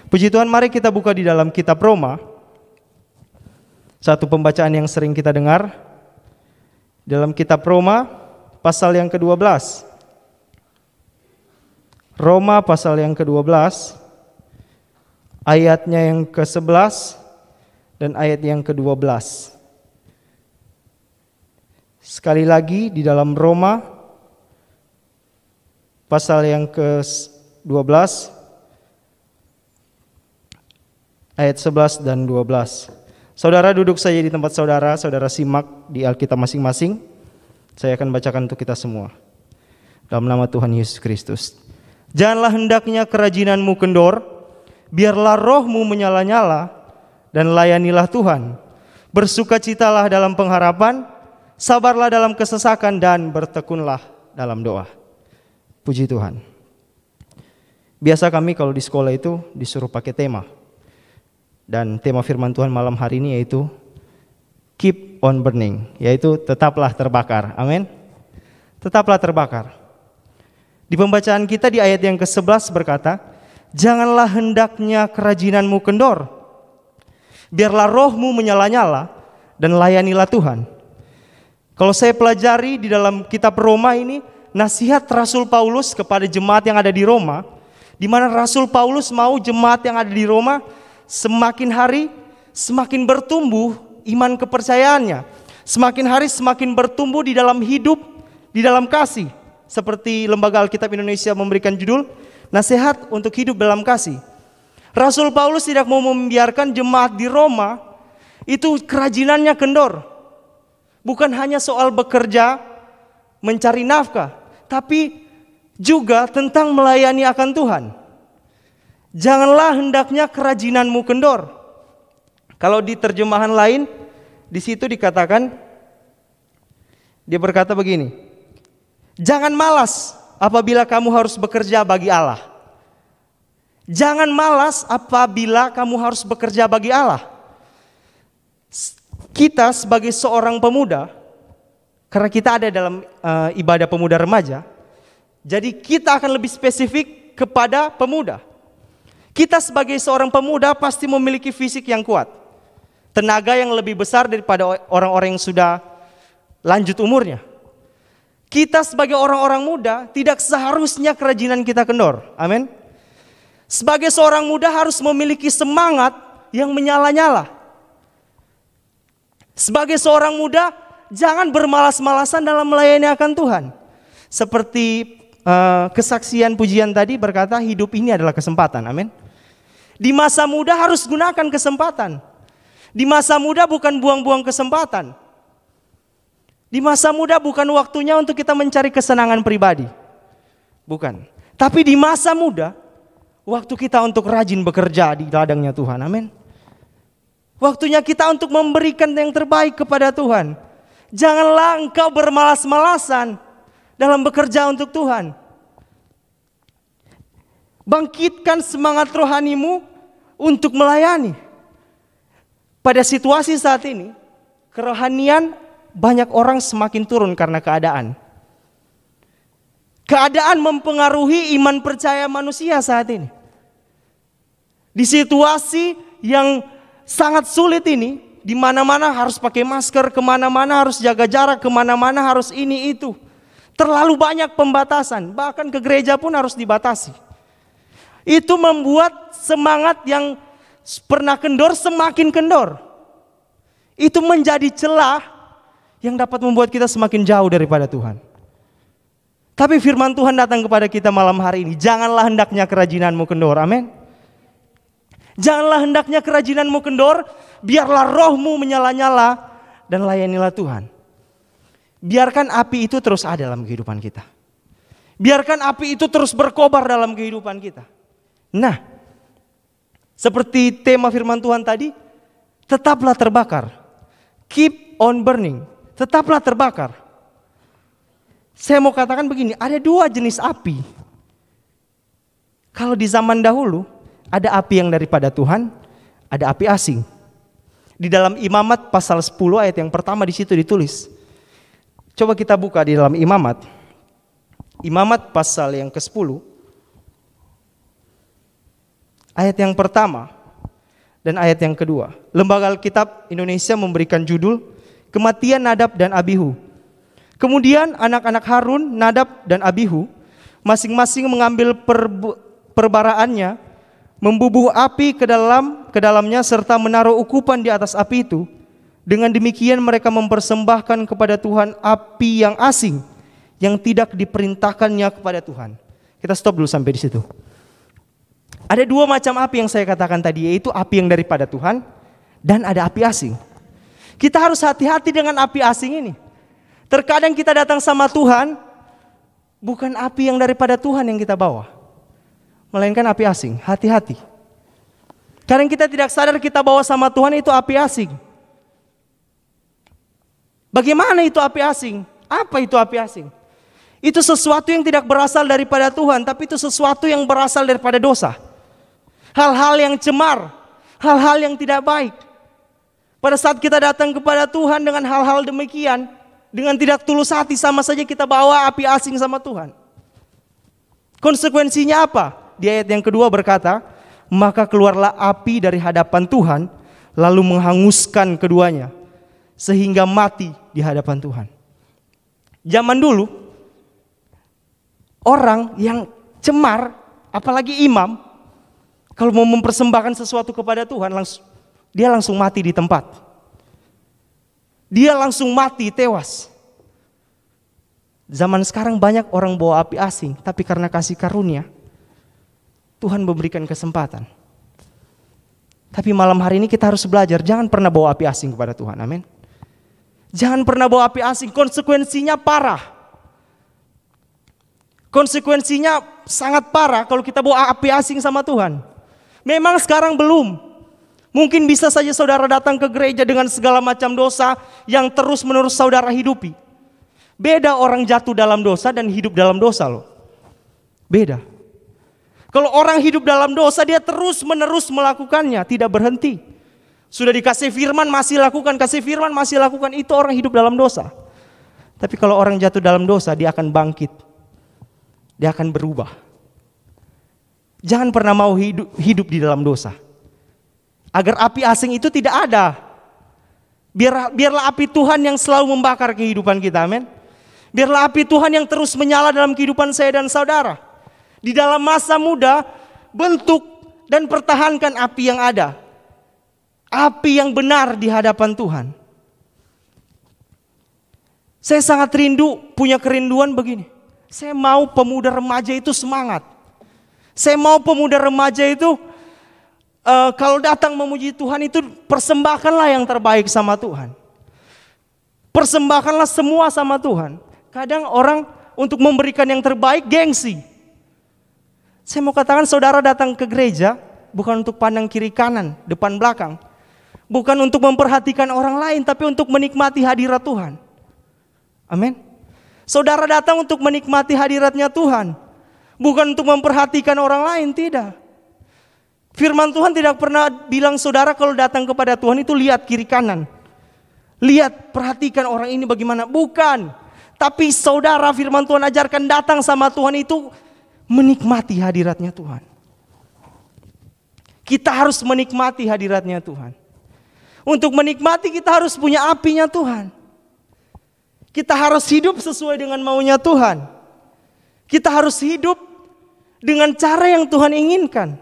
Puji Tuhan, mari kita buka di dalam kitab Roma. Satu pembacaan yang sering kita dengar. Dalam kitab Roma pasal yang ke-12. Roma pasal yang ke-12. Ayatnya yang ke-11 dan ayat yang ke-12. Sekali lagi di dalam Roma pasal yang ke-12 ayat 11 dan 12. Saudara duduk saja di tempat saudara, saudara simak di Alkitab masing-masing. Saya akan bacakan untuk kita semua. Dalam nama Tuhan Yesus Kristus. Janganlah hendaknya kerajinanmu kendor, biarlah rohmu menyala-nyala, dan layanilah Tuhan. Bersukacitalah dalam pengharapan, sabarlah dalam kesesakan, dan bertekunlah dalam doa. Puji Tuhan. Biasa kami kalau di sekolah itu disuruh pakai tema. Dan tema firman Tuhan malam hari ini yaitu keep on burning, yaitu tetaplah terbakar. Amin. Tetaplah terbakar. Di pembacaan kita di ayat yang ke-11 berkata, janganlah hendaknya kerajinanmu kendor, biarlah rohmu menyala-nyala, dan layanilah Tuhan. Kalau saya pelajari di dalam kitab Roma ini, nasihat Rasul Paulus kepada jemaat yang ada di Roma, di mana Rasul Paulus mau jemaat yang ada di Roma semakin hari semakin bertumbuh iman kepercayaannya. Semakin hari semakin bertumbuh di dalam hidup, di dalam kasih. Seperti Lembaga Alkitab Indonesia memberikan judul, Nasihat untuk Hidup dalam Kasih. Rasul Paulus tidak mau membiarkan jemaat di Roma itu kerajinannya kendor. Bukan hanya soal bekerja, mencari nafkah, tapi juga tentang melayani akan Tuhan. Janganlah hendaknya kerajinanmu kendor. Kalau di terjemahan lain, di situ dikatakan, dia berkata begini, jangan malas apabila kamu harus bekerja bagi Allah. Jangan malas apabila kamu harus bekerja bagi Allah. Kita sebagai seorang pemuda, karena kita ada dalam ibadah pemuda remaja, jadi kita akan lebih spesifik kepada pemuda. Kita sebagai seorang pemuda pasti memiliki fisik yang kuat, tenaga yang lebih besar daripada orang-orang yang sudah lanjut umurnya. Kita sebagai orang-orang muda tidak seharusnya kerajinan kita kendor. Amin. Sebagai seorang muda harus memiliki semangat yang menyala-nyala. Sebagai seorang muda jangan bermalas-malasan dalam melayani akan Tuhan. Seperti kesaksian pujian tadi berkata, hidup ini adalah kesempatan. Amin. Di masa muda harus gunakan kesempatan. Di masa muda bukan buang-buang kesempatan. Di masa muda bukan waktunya untuk kita mencari kesenangan pribadi. Bukan. Tapi di masa muda, waktu kita untuk rajin bekerja di ladangnya Tuhan. Amin. Waktunya kita untuk memberikan yang terbaik kepada Tuhan. Janganlah engkau bermalas-malasan dalam bekerja untuk Tuhan. Bangkitkan semangat rohanimu untuk melayani. Pada situasi saat ini, kerohanian banyak orang semakin turun karena keadaan. Keadaan mempengaruhi iman percaya manusia saat ini. Di situasi yang sangat sulit ini, di mana-mana harus pakai masker, kemana-mana harus jaga jarak, kemana-mana harus ini itu. Terlalu banyak pembatasan, bahkan ke gereja pun harus dibatasi. Itu membuat semangat yang pernah kendor semakin kendor. Itu menjadi celah yang dapat membuat kita semakin jauh daripada Tuhan. Tapi firman Tuhan datang kepada kita malam hari ini. Janganlah hendaknya kerajinanmu kendor. Amin. Janganlah hendaknya kerajinanmu kendor. Biarlah rohmu menyala-nyala dan layanilah Tuhan. Biarkan api itu terus ada dalam kehidupan kita. Biarkan api itu terus berkobar dalam kehidupan kita. Nah, seperti tema firman Tuhan tadi, tetaplah terbakar. Keep on burning. Tetaplah terbakar. Saya mau katakan begini, ada dua jenis api. Kalau di zaman dahulu, ada api yang daripada Tuhan, ada api asing. Di dalam Imamat pasal 10 ayat yang pertama di situ ditulis. Coba kita buka di dalam Imamat. Imamat pasal yang ke-10. ayat yang pertama dan ayat yang kedua. Lembaga Alkitab Indonesia memberikan judul Kematian Nadab dan Abihu. Kemudian anak-anak Harun, Nadab dan Abihu masing-masing mengambil perbaraannya, membubuh api ke dalamnya serta menaruh ukupan di atas api itu. Dengan demikian mereka mempersembahkan kepada Tuhan api yang asing yang tidak diperintahkannya kepada Tuhan. Kita stop dulu sampai di situ. Ada dua macam api yang saya katakan tadi, yaitu api yang daripada Tuhan dan ada api asing. Kita harus hati-hati dengan api asing ini. Terkadang kita datang sama Tuhan, bukan api yang daripada Tuhan yang kita bawa, melainkan api asing. Hati-hati. Kadang kita tidak sadar kita bawa sama Tuhan itu api asing. Bagaimana itu api asing? Apa itu api asing? Itu sesuatu yang tidak berasal daripada Tuhan, tapi itu sesuatu yang berasal daripada dosa. Hal-hal yang cemar, hal-hal yang tidak baik. Pada saat kita datang kepada Tuhan dengan hal-hal demikian, dengan tidak tulus hati, sama saja kita bawa api asing sama Tuhan. Konsekuensinya apa? Di ayat yang kedua berkata, maka keluarlah api dari hadapan Tuhan, lalu menghanguskan keduanya, sehingga mati di hadapan Tuhan. Zaman dulu, orang yang cemar, apalagi imam, kalau mau mempersembahkan sesuatu kepada Tuhan, dia langsung mati di tempat. Dia langsung mati, tewas. Zaman sekarang banyak orang bawa api asing, tapi karena kasih karunia, Tuhan memberikan kesempatan. Tapi malam hari ini kita harus belajar, jangan pernah bawa api asing kepada Tuhan, amin. Jangan pernah bawa api asing, konsekuensinya parah. Konsekuensinya sangat parah kalau kita bawa api asing sama Tuhan. Memang sekarang belum. Mungkin bisa saja saudara datang ke gereja dengan segala macam dosa yang terus-menerus saudara hidupi. Beda orang jatuh dalam dosa dan hidup dalam dosa loh. Beda. Kalau orang hidup dalam dosa, dia terus-menerus melakukannya, tidak berhenti. Sudah dikasih firman masih lakukan, kasih firman masih lakukan, itu orang hidup dalam dosa. Tapi kalau orang jatuh dalam dosa, dia akan bangkit. Dia akan berubah. Jangan pernah mau hidup di dalam dosa. Agar api asing itu tidak ada. Biarlah api Tuhan yang selalu membakar kehidupan kita, amin. Biarlah api Tuhan yang terus menyala dalam kehidupan saya dan saudara. Di dalam masa muda, bentuk dan pertahankan api yang ada. Api yang benar di hadapan Tuhan. Saya sangat rindu, punya kerinduan begini. Saya mau pemuda remaja itu semangat. Saya mau pemuda remaja itu kalau datang memuji Tuhan itu persembahkanlah yang terbaik sama Tuhan. Persembahkanlah semua sama Tuhan. Kadang orang untuk memberikan yang terbaik gengsi. Saya mau katakan saudara datang ke gereja bukan untuk pandang kiri kanan, depan belakang. Bukan untuk memperhatikan orang lain, tapi untuk menikmati hadirat Tuhan. Amin. Saudara datang untuk menikmati hadiratnya Tuhan. Bukan untuk memperhatikan orang lain, tidak. Firman Tuhan tidak pernah bilang saudara kalau datang kepada Tuhan itu lihat kiri kanan. Lihat, perhatikan orang ini bagaimana. Bukan. Tapi saudara, firman Tuhan ajarkan datang sama Tuhan itu menikmati hadiratnya Tuhan. Kita harus menikmati hadiratnya Tuhan. Untuk menikmati kita harus punya apinya Tuhan. Kita harus hidup sesuai dengan maunya Tuhan. Kita harus hidup dengan cara yang Tuhan inginkan.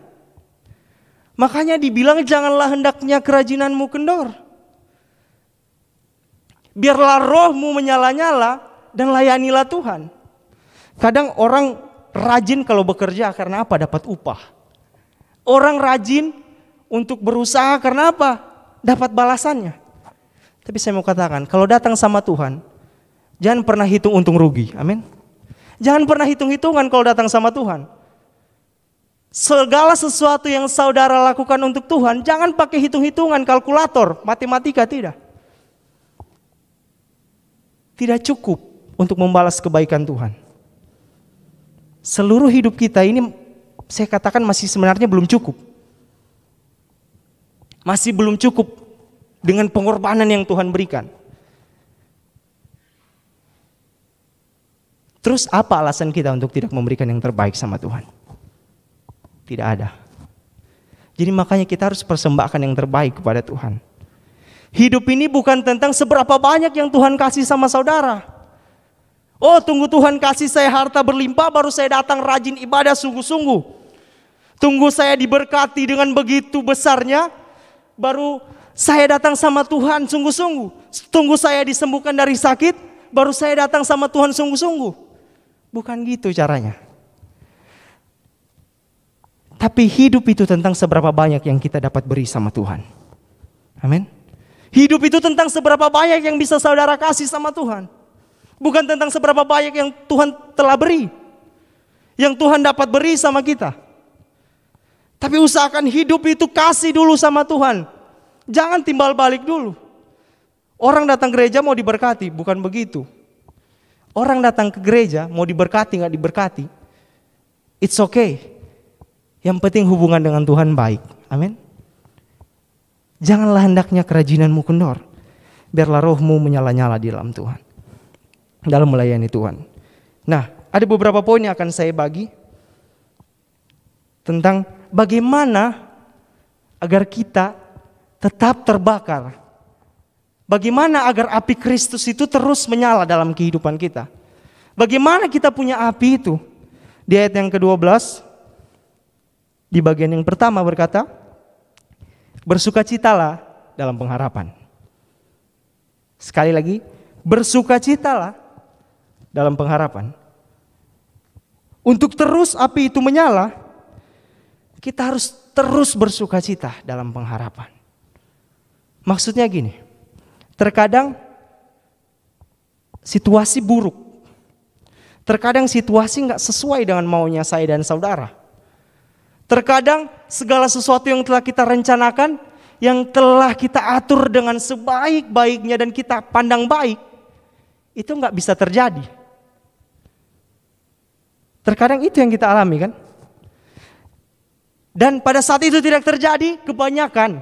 Makanya dibilang janganlah hendaknya kerajinanmu kendor. Biarlah rohmu menyala-nyala dan layanilah Tuhan. Kadang orang rajin kalau bekerja karena apa? Dapat upah. Orang rajin untuk berusaha karena apa? Dapat balasannya. Tapi saya mau katakan, kalau datang sama Tuhan, jangan pernah hitung untung rugi. Amin. Jangan pernah hitung-hitungan kalau datang sama Tuhan. Segala sesuatu yang saudara lakukan untuk Tuhan, jangan pakai hitung-hitungan, kalkulator, matematika, tidak. Tidak cukup untuk membalas kebaikan Tuhan. Seluruh hidup kita ini saya katakan masih sebenarnya belum cukup. Masih belum cukup dengan pengorbanan yang Tuhan berikan. Terus apa alasan kita untuk tidak memberikan yang terbaik sama Tuhan? Tidak ada. Jadi makanya kita harus persembahkan yang terbaik kepada Tuhan. Hidup ini bukan tentang seberapa banyak yang Tuhan kasih sama saudara. Oh, tunggu Tuhan kasih saya harta berlimpah baru saya datang rajin ibadah sungguh-sungguh. Tunggu saya diberkati dengan begitu besarnya baru saya datang sama Tuhan sungguh-sungguh. Tunggu saya disembuhkan dari sakit baru saya datang sama Tuhan sungguh-sungguh. Bukan gitu caranya. Tapi hidup itu tentang seberapa banyak yang kita dapat beri sama Tuhan. Amin. Hidup itu tentang seberapa banyak yang bisa saudara kasih sama Tuhan. Bukan tentang seberapa banyak yang Tuhan telah beri. Yang Tuhan dapat beri sama kita. Tapi usahakan hidup itu kasih dulu sama Tuhan. Jangan timbal balik dulu. Orang datang gereja mau diberkati, bukan begitu. Orang datang ke gereja mau diberkati gak diberkati, it's okay. Yang penting hubungan dengan Tuhan baik. Amin. Janganlah hendaknya kerajinanmu kendor. Biarlah rohmu menyala-nyala di dalam Tuhan. Dalam melayani Tuhan. Nah, ada beberapa poin yang akan saya bagi. Tentang bagaimana agar kita tetap terbakar. Bagaimana agar api Kristus itu terus menyala dalam kehidupan kita. Bagaimana kita punya api itu. Di ayat yang ke-12. Di bagian yang pertama berkata, bersukacitalah dalam pengharapan. Sekali lagi, bersukacitalah dalam pengharapan. Untuk terus api itu menyala, kita harus terus bersukacita dalam pengharapan. Maksudnya gini, terkadang situasi buruk, terkadang situasi gak sesuai dengan maunya saya dan saudara. Terkadang segala sesuatu yang telah kita rencanakan, yang telah kita atur dengan sebaik-baiknya dan kita pandang baik, itu gak bisa terjadi. Terkadang itu yang kita alami kan. Dan pada saat itu tidak terjadi, kebanyakan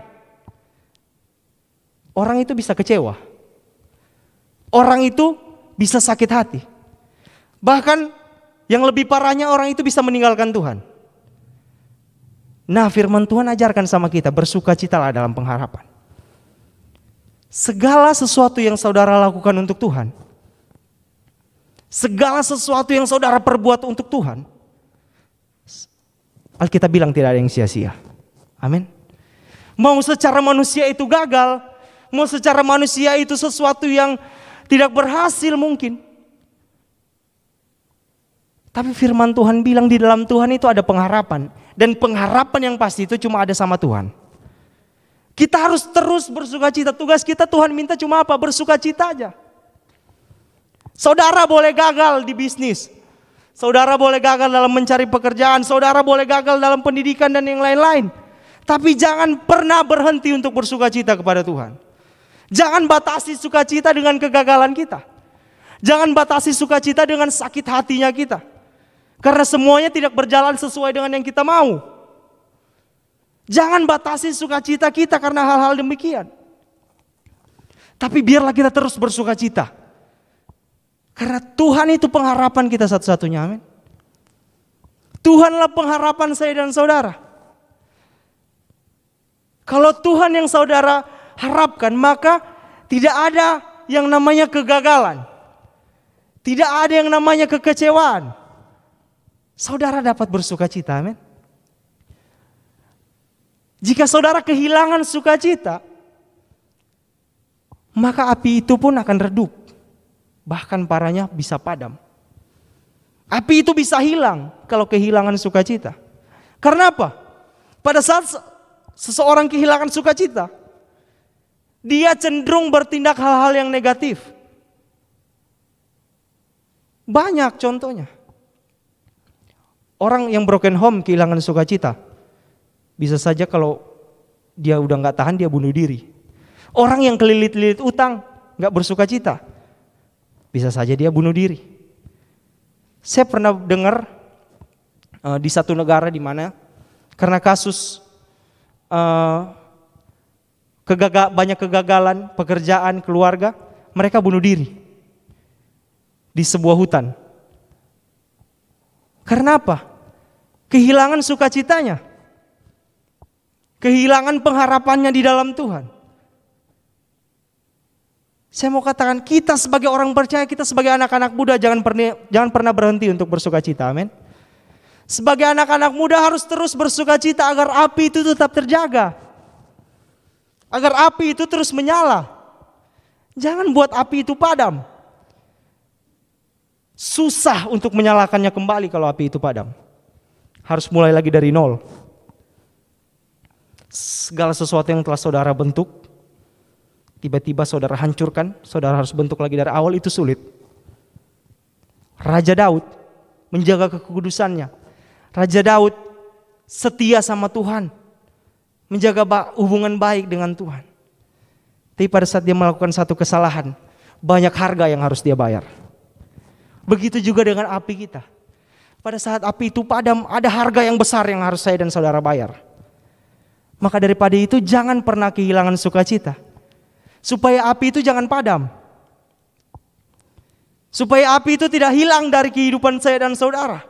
orang itu bisa kecewa. Orang itu bisa sakit hati. Bahkan yang lebih parahnya orang itu bisa meninggalkan Tuhan. Nah, firman Tuhan ajarkan sama kita, bersukacitalah dalam pengharapan. Segala sesuatu yang saudara lakukan untuk Tuhan, segala sesuatu yang saudara perbuat untuk Tuhan, Alkitab bilang tidak ada yang sia-sia. Amin. Mau secara manusia itu gagal, mau secara manusia itu sesuatu yang tidak berhasil mungkin. Tapi firman Tuhan bilang di dalam Tuhan itu ada pengharapan. Dan pengharapan yang pasti itu cuma ada sama Tuhan. Kita harus terus bersukacita. Tugas kita Tuhan minta cuma apa? Bersukacita aja. Saudara boleh gagal di bisnis. Saudara boleh gagal dalam mencari pekerjaan. Saudara boleh gagal dalam pendidikan dan yang lain-lain. Tapi jangan pernah berhenti untuk bersukacita kepada Tuhan. Jangan batasi sukacita dengan kegagalan kita. Jangan batasi sukacita dengan sakit hatinya kita. Karena semuanya tidak berjalan sesuai dengan yang kita mau. Jangan batasi sukacita kita karena hal-hal demikian. Tapi biarlah kita terus bersukacita. Karena Tuhan itu pengharapan kita satu-satunya. Amin. Tuhanlah pengharapan saya dan saudara. Kalau Tuhan yang saudara harapkan, maka tidak ada yang namanya kegagalan. Tidak ada yang namanya kekecewaan. Saudara dapat bersukacita, amin. Jika saudara kehilangan sukacita, maka api itu pun akan redup. Bahkan parahnya bisa padam. Api itu bisa hilang kalau kehilangan sukacita. Karena apa? Pada saat seseorang kehilangan sukacita, dia cenderung bertindak hal-hal yang negatif. Banyak contohnya. Orang yang broken home kehilangan sukacita, bisa saja kalau dia udah gak tahan dia bunuh diri. Orang yang kelilit-lilit utang gak bersukacita, bisa saja dia bunuh diri. Saya pernah dengar di satu negara di mana karena kasus banyak kegagalan pekerjaan, keluarga, mereka bunuh diri di sebuah hutan. Karena apa? Kehilangan sukacitanya. kehilangan pengharapannya di dalam Tuhan. Saya mau katakan, kita sebagai orang percaya, kita sebagai anak-anak muda jangan pernah berhenti untuk bersukacita. Amin. Sebagai anak-anak muda harus terus bersukacita agar api itu tetap terjaga. Agar api itu terus menyala. Jangan buat api itu padam. Susah untuk menyalakannya kembali kalau api itu padam. Harus mulai lagi dari nol. Segala sesuatu yang telah saudara bentuk, tiba-tiba saudara hancurkan, saudara harus bentuk lagi dari awal, itu sulit. Raja Daud menjaga kekudusannya. Raja Daud setia sama Tuhan, menjaga hubungan baik dengan Tuhan. Tapi pada saat dia melakukan satu kesalahan, banyak harga yang harus dia bayar. Begitu juga dengan api kita. Pada saat api itu padam, ada harga yang besar yang harus saya dan saudara bayar. Maka daripada itu jangan pernah kehilangan sukacita. Supaya api itu jangan padam. Supaya api itu tidak hilang dari kehidupan saya dan saudara.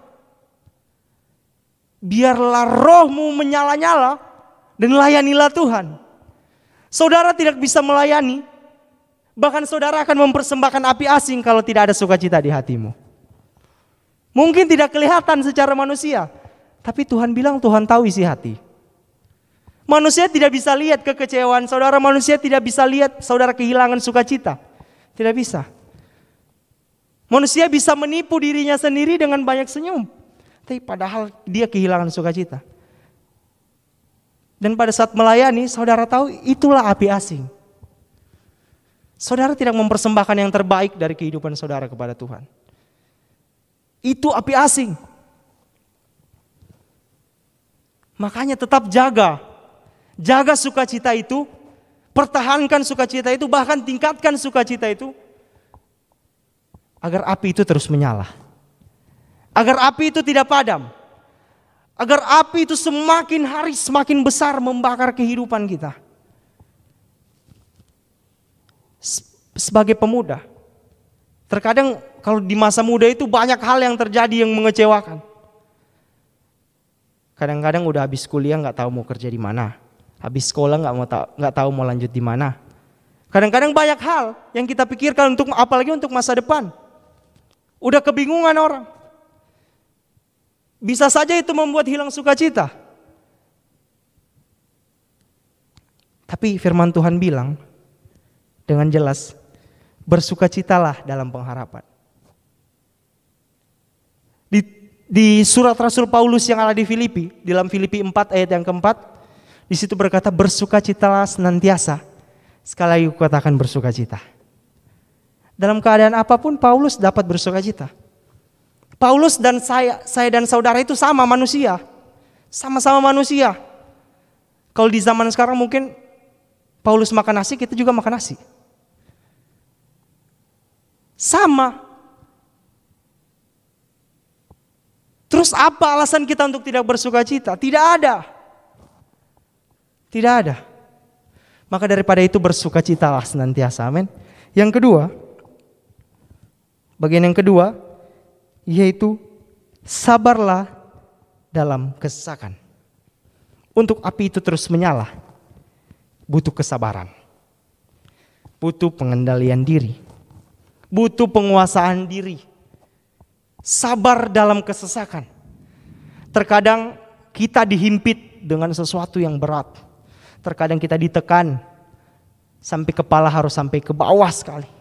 Biarlah rohmu menyala-nyala dan layanilah Tuhan. Saudara tidak bisa melayani, bahkan saudara akan mempersembahkan api asing kalau tidak ada sukacita di hatimu. Mungkin tidak kelihatan secara manusia, tapi Tuhan bilang Tuhan tahu isi hati. Manusia tidak bisa lihat kekecewaan saudara, manusia tidak bisa lihat saudara kehilangan sukacita. Tidak bisa. Manusia bisa menipu dirinya sendiri dengan banyak senyum, tapi padahal dia kehilangan sukacita. Dan pada saat melayani, saudara tahu itulah api asing. Saudara tidak mempersembahkan yang terbaik dari kehidupan saudara kepada Tuhan. Itu api asing. Makanya tetap jaga sukacita itu, pertahankan sukacita itu, bahkan tingkatkan sukacita itu, agar api itu terus menyala. Agar api itu tidak padam. Agar api itu semakin hari semakin besar membakar kehidupan kita. Sebagai pemuda, terkadang kalau di masa muda itu banyak hal yang terjadi yang mengecewakan. Kadang-kadang udah habis kuliah nggak tahu mau kerja di mana, habis sekolah nggak tahu mau lanjut di mana. Kadang-kadang banyak hal yang kita pikirkan apalagi untuk masa depan. Udah kebingungan orang. Bisa saja itu membuat hilang sukacita. Tapi firman Tuhan bilang dengan jelas, bersukacitalah dalam pengharapan. Di surat Rasul Paulus yang ada di Filipi, dalam Filipi 4 ayat yang keempat, di situ berkata bersukacitalah senantiasa. Sekali lagi katakan bersukacita. Dalam keadaan apapun Paulus dapat bersukacita. Paulus dan saya dan saudara itu sama manusia. Sama-sama manusia. Kalau di zaman sekarang mungkin Paulus makan nasi, kita juga makan nasi. Sama. Terus apa alasan kita untuk tidak bersukacita? Tidak ada. Tidak ada. Maka daripada itu bersukacitalah senantiasa. Amin. Yang kedua, bagian yang kedua, yaitu sabarlah dalam kesesakan. Untuk api itu terus menyala, butuh kesabaran, butuh pengendalian diri, butuh penguasaan diri, sabar dalam kesesakan. Terkadang kita dihimpit dengan sesuatu yang berat, terkadang kita ditekan sampai kepala harus sampai ke bawah sekali.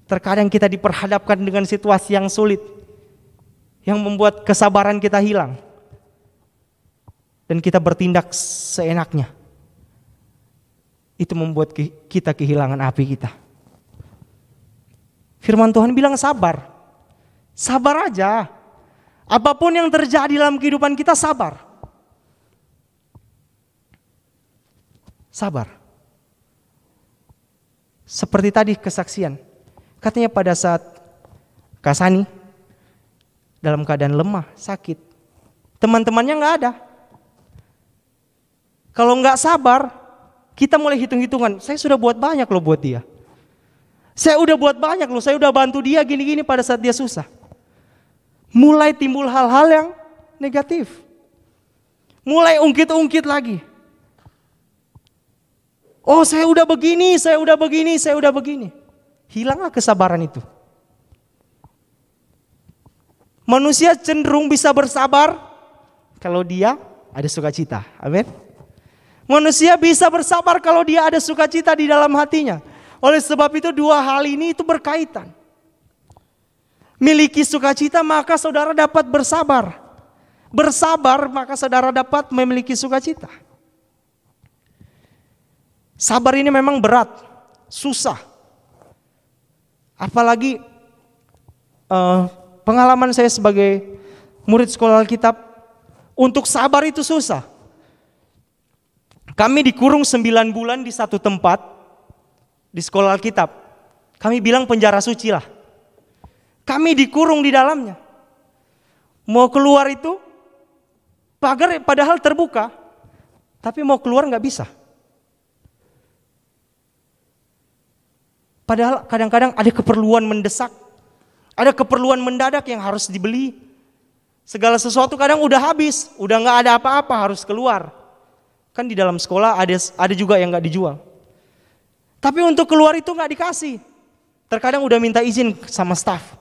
Terkadang kita diperhadapkan dengan situasi yang sulit, yang membuat kesabaran kita hilang. Dan kita bertindak seenaknya. Itu membuat kita kehilangan api kita. Firman Tuhan bilang sabar. Sabar aja. Apapun yang terjadi dalam kehidupan kita, sabar. Sabar. Seperti tadi kesaksian. Katanya pada saat Kasani dalam keadaan lemah, sakit, teman-temannya nggak ada. Kalau nggak sabar, kita mulai hitung-hitungan. Saya sudah buat banyak loh buat dia. Saya udah buat banyak loh. Saya udah bantu dia gini-gini pada saat dia susah. Mulai timbul hal-hal yang negatif. Mulai ungkit-ungkit lagi. Oh, saya udah begini, saya udah begini, saya udah begini. Hilanglah kesabaran itu. Manusia cenderung bisa bersabar kalau dia ada sukacita. Amin. Manusia bisa bersabar kalau dia ada sukacita di dalam hatinya. Oleh sebab itu dua hal ini itu berkaitan. Miliki sukacita maka saudara dapat bersabar. Bersabar maka saudara dapat memiliki sukacita. Sabar ini memang berat, susah. Apalagi pengalaman saya sebagai murid sekolah Alkitab, untuk sabar itu susah. Kami dikurung 9 bulan di satu tempat di sekolah Alkitab. Kami bilang penjara suci lah. Kami dikurung di dalamnya. Mau keluar itu pagar padahal terbuka, tapi mau keluar nggak bisa. Padahal kadang-kadang ada keperluan mendesak, ada keperluan mendadak yang harus dibeli. Segala sesuatu kadang udah habis, udah nggak ada apa-apa, harus keluar. Kan di dalam sekolah ada juga yang nggak dijual. Tapi untuk keluar itu nggak dikasih. Terkadang udah minta izin sama staf.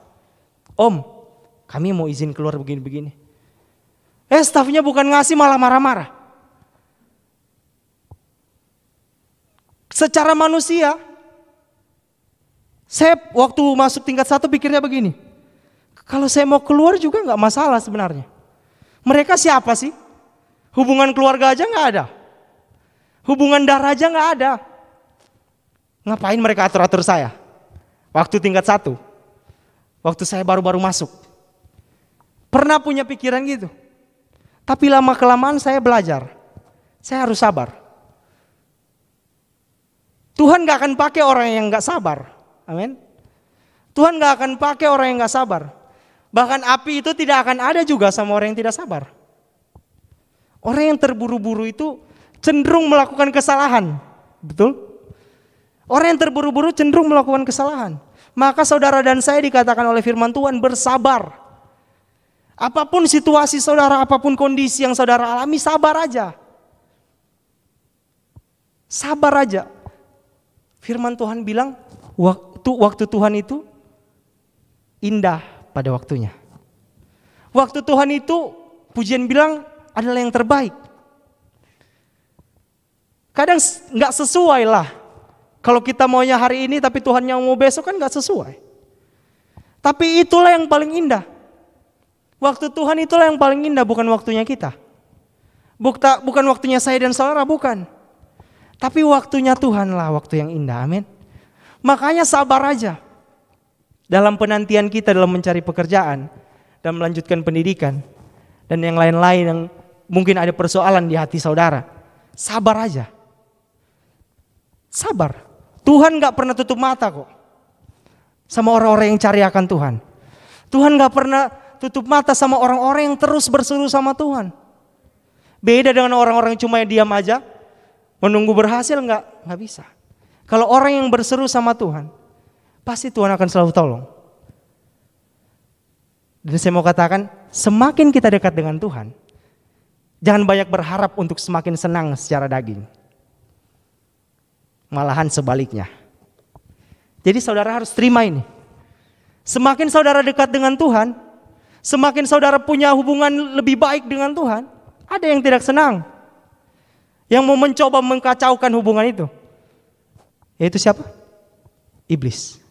Om, kami mau izin keluar begini-begini. Stafnya bukan ngasih malah marah-marah. Secara manusia, saya waktu masuk tingkat 1 pikirnya begini. Kalau saya mau keluar juga nggak masalah sebenarnya. Mereka siapa sih? Hubungan keluarga aja nggak ada. Hubungan darah aja nggak ada. Ngapain mereka atur-atur saya? Waktu tingkat 1. Waktu saya baru-baru masuk. Pernah punya pikiran gitu. Tapi lama-kelamaan saya belajar. Saya harus sabar. Tuhan gak akan pakai orang yang gak sabar. Amin. Tuhan gak akan pakai orang yang gak sabar. Bahkan api itu tidak akan ada juga sama orang yang tidak sabar. Orang yang terburu-buru itu cenderung melakukan kesalahan. Betul? Orang yang terburu-buru cenderung melakukan kesalahan. Maka saudara dan saya dikatakan oleh firman Tuhan bersabar. Apapun situasi saudara, apapun kondisi yang saudara alami, sabar aja. Sabar aja. Firman Tuhan bilang, waktu Tuhan itu indah pada waktunya. Waktu Tuhan itu, pujian bilang, adalah yang terbaik. Kadang gak sesuai lah. Kalau kita maunya hari ini tapi Tuhan yang mau besok kan gak sesuai. Tapi itulah yang paling indah. Waktu Tuhan itulah yang paling indah, bukan waktunya kita. Bukan waktunya saya dan saudara, bukan. Tapi waktunya Tuhanlah waktu yang indah, amin. Makanya sabar aja. Dalam penantian kita dalam mencari pekerjaan dan melanjutkan pendidikan. Dan yang lain-lain yang mungkin ada persoalan di hati saudara. Sabar aja. Sabar. Tuhan gak pernah tutup mata kok. Sama orang-orang yang cari akan Tuhan. Tuhan gak pernah tutup mata sama orang-orang yang terus berseru sama Tuhan. Beda dengan orang-orang yang cuma diam aja, menunggu berhasil nggak bisa. Kalau orang yang berseru sama Tuhan, pasti Tuhan akan selalu tolong. Dan saya mau katakan, semakin kita dekat dengan Tuhan, jangan banyak berharap untuk semakin senang secara daging. Malahan sebaliknya. Jadi saudara harus terima ini. Semakin saudara dekat dengan Tuhan, semakin saudara punya hubungan lebih baik dengan Tuhan, ada yang tidak senang. Yang mau mencoba mengkacaukan hubungan itu. Yaitu siapa? Iblis.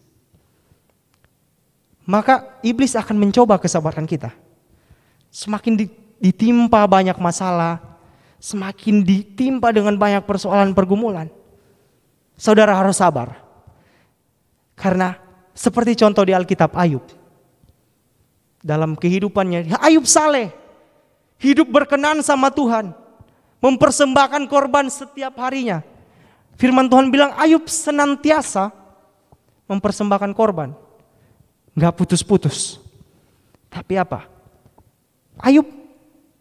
Maka iblis akan mencoba kesabaran kita. Semakin ditimpa banyak masalah, semakin ditimpa dengan banyak persoalan pergumulan, saudara harus sabar. Karena seperti contoh di Alkitab Ayub. Dalam kehidupannya, Ayub saleh, hidup berkenan sama Tuhan, mempersembahkan korban setiap harinya. Firman Tuhan bilang Ayub senantiasa mempersembahkan korban, gak putus-putus. Tapi apa? Ayub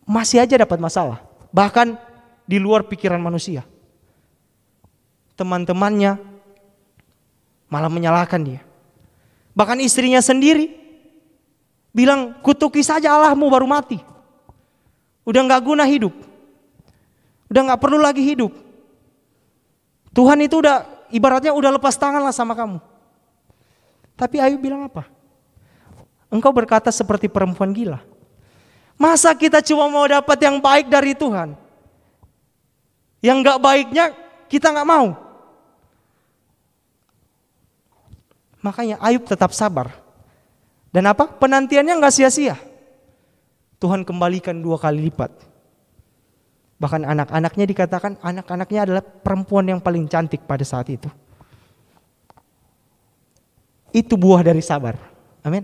masih aja dapat masalah, bahkan di luar pikiran manusia. Teman-temannya malah menyalahkan dia. Bahkan istrinya sendiri bilang, kutuki saja Allahmu baru mati. Udah gak guna hidup. Udah gak perlu lagi hidup. Tuhan itu udah ibaratnya udah lepas tangan lah sama kamu. Tapi Ayub bilang apa? Engkau berkata seperti perempuan gila. Masa kita cuma mau dapat yang baik dari Tuhan? Yang gak baiknya kita gak mau. Makanya Ayub tetap sabar. Dan apa? Penantiannya gak sia-sia. Tuhan kembalikan 2 kali lipat. Bahkan anak-anaknya dikatakan anak-anaknya adalah perempuan yang paling cantik pada saat itu. Itu buah dari sabar. Amin.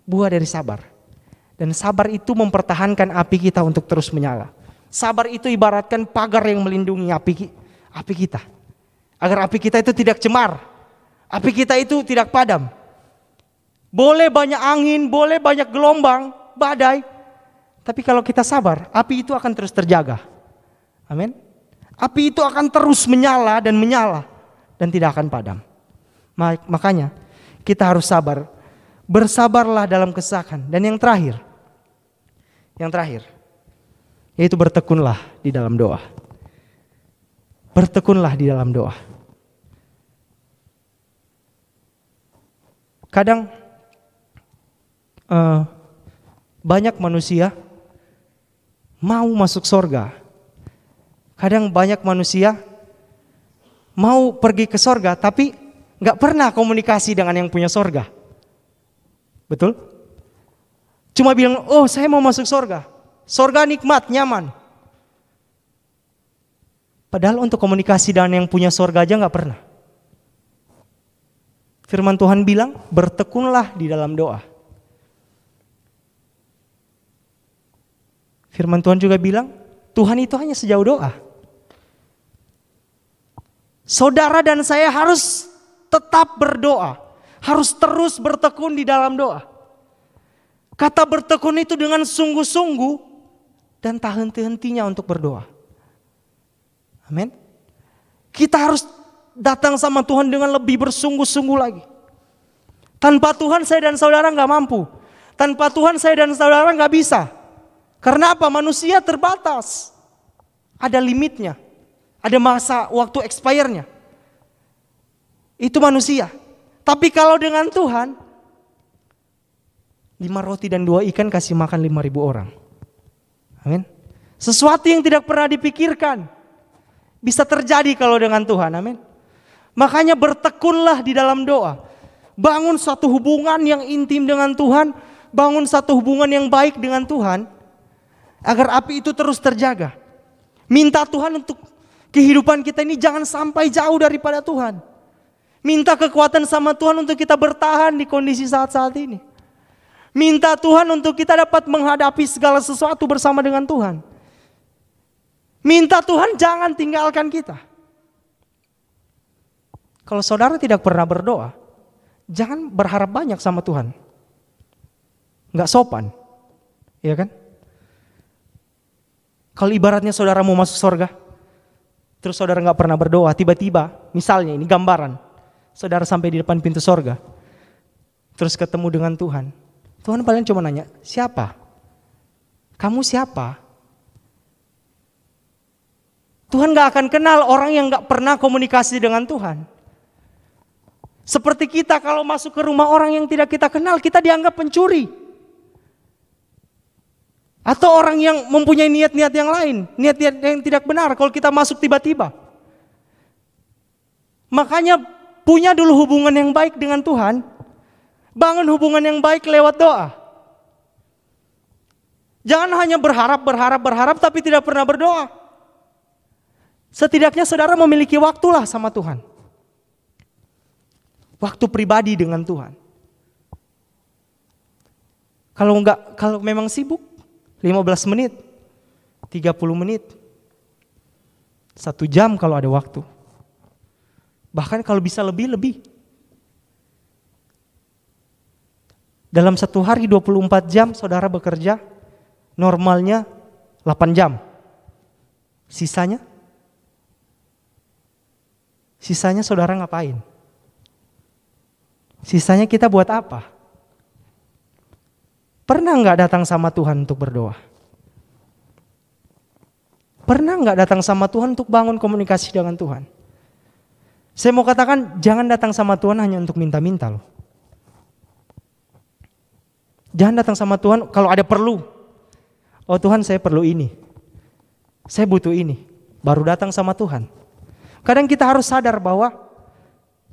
Buah dari sabar. Dan sabar itu mempertahankan api kita untuk terus menyala. Sabar itu ibaratkan pagar yang melindungi api kita. Agar api kita itu tidak cemar. Api kita itu tidak padam. Boleh banyak angin, boleh banyak gelombang, badai. Tapi kalau kita sabar, api itu akan terus terjaga. Amin. Api itu akan terus menyala dan tidak akan padam. Makanya kita harus sabar. Bersabarlah dalam kesakan. Dan yang terakhir, yaitu bertekunlah di dalam doa. Bertekunlah di dalam doa. Kadang banyak manusia mau masuk sorga. Kadang banyak manusia mau pergi ke sorga tapi gak pernah komunikasi dengan yang punya sorga. Betul? Cuma bilang, oh saya mau masuk sorga. Sorga nikmat, nyaman. Padahal untuk komunikasi dengan yang punya sorga aja gak pernah. Firman Tuhan bilang, bertekunlah di dalam doa. Firman Tuhan juga bilang, Tuhan itu hanya sejauh doa. Saudara dan saya harus tetap berdoa. Harus terus bertekun di dalam doa. Kata bertekun itu dengan sungguh-sungguh dan tak henti-hentinya untuk berdoa. Amin. Kita harus datang sama Tuhan dengan lebih bersungguh-sungguh lagi. Tanpa Tuhan saya dan saudara gak mampu. Tanpa Tuhan saya dan saudara gak bisa. Karena apa? Manusia terbatas. Ada limitnya. Ada masa waktu expire-nya. Itu manusia. Tapi kalau dengan Tuhan, 5 roti dan 2 ikan kasih makan 5.000 orang. Amin. Sesuatu yang tidak pernah dipikirkan bisa terjadi kalau dengan Tuhan. Amin. Makanya bertekunlah di dalam doa. Bangun satu hubungan yang intim dengan Tuhan. Bangun satu hubungan yang baik dengan Tuhan. Agar api itu terus terjaga. Minta Tuhan untuk kehidupan kita ini jangan sampai jauh daripada Tuhan. Minta kekuatan sama Tuhan untuk kita bertahan di kondisi saat-saat ini. Minta Tuhan untuk kita dapat menghadapi segala sesuatu bersama dengan Tuhan. Minta Tuhan jangan tinggalkan kita. Kalau saudara tidak pernah berdoa, jangan berharap banyak sama Tuhan. Nggak sopan, iya kan? Kalau ibaratnya saudara mau masuk surga, terus saudara nggak pernah berdoa, tiba-tiba, misalnya ini gambaran, saudara sampai di depan pintu surga, terus ketemu dengan Tuhan. Tuhan paling cuma nanya, siapa? Kamu siapa? Tuhan gak akan kenal orang yang gak pernah komunikasi dengan Tuhan. Seperti kita kalau masuk ke rumah orang yang tidak kita kenal, kita dianggap pencuri. Atau orang yang mempunyai niat-niat yang lain, niat-niat yang tidak benar kalau kita masuk tiba-tiba. Makanya punya dulu hubungan yang baik dengan Tuhan. Bangun hubungan yang baik lewat doa. Jangan hanya berharap tapi tidak pernah berdoa. Setidaknya saudara memiliki waktulah sama Tuhan. Waktu pribadi dengan Tuhan. Kalau memang sibuk, 15 menit, 30 menit, 1 jam kalau ada waktu. Bahkan kalau bisa lebih. Dalam 1 hari 24 jam saudara bekerja, normalnya 8 jam. Sisanya saudara ngapain? Sisanya kita buat apa? Pernah gak datang sama Tuhan untuk berdoa? Pernah nggak datang sama Tuhan untuk bangun komunikasi dengan Tuhan? Saya mau katakan, jangan datang sama Tuhan hanya untuk minta-minta loh. Jangan datang sama Tuhan kalau ada perlu. Oh Tuhan, saya perlu ini. Saya butuh ini. Baru datang sama Tuhan. Kadang kita harus sadar bahwa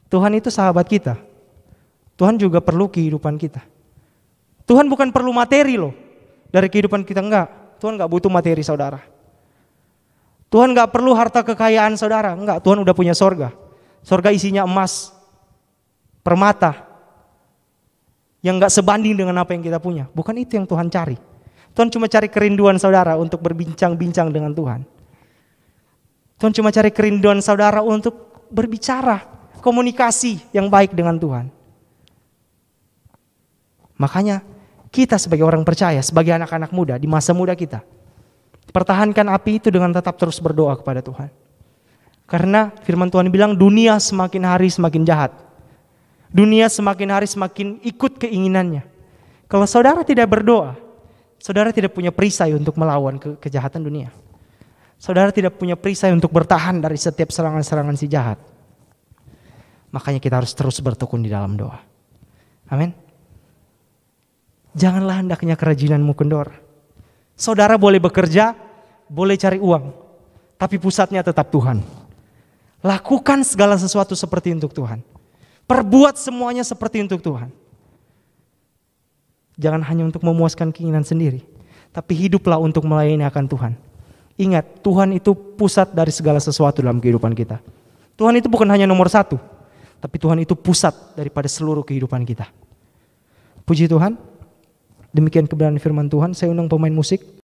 Tuhan itu sahabat kita. Tuhan juga perlu kehidupan kita. Tuhan bukan perlu materi loh dari kehidupan kita, enggak. Tuhan enggak butuh materi saudara. Tuhan enggak perlu harta kekayaan saudara, enggak. Tuhan udah punya sorga. Sorga isinya emas, permata, yang enggak sebanding dengan apa yang kita punya. Bukan itu yang Tuhan cari. Tuhan cuma cari kerinduan saudara untuk berbincang-bincang dengan Tuhan. Tuhan cuma cari kerinduan saudara untuk berbicara, komunikasi yang baik dengan Tuhan. Makanya kita sebagai orang percaya, sebagai anak-anak muda di masa muda kita, pertahankan api itu dengan tetap terus berdoa kepada Tuhan. Karena firman Tuhan bilang dunia semakin hari semakin jahat. Dunia semakin hari semakin ikut keinginannya. Kalau saudara tidak berdoa, saudara tidak punya perisai untuk melawan kejahatan dunia. Saudara tidak punya perisai untuk bertahan dari setiap serangan-serangan si jahat. Makanya kita harus terus bertekun di dalam doa. Amin. Janganlah hendaknya kerajinanmu kendor. Saudara boleh bekerja, boleh cari uang, tapi pusatnya tetap Tuhan. Lakukan segala sesuatu seperti untuk Tuhan. Perbuat semuanya seperti untuk Tuhan. Jangan hanya untuk memuaskan keinginan sendiri, tapi hiduplah untuk melayani akan Tuhan. Ingat, Tuhan itu pusat dari segala sesuatu dalam kehidupan kita. Tuhan itu bukan hanya nomor satu, tapi Tuhan itu pusat daripada seluruh kehidupan kita. Puji Tuhan. Demikian kebenaran firman Tuhan. Saya undang pemain musik.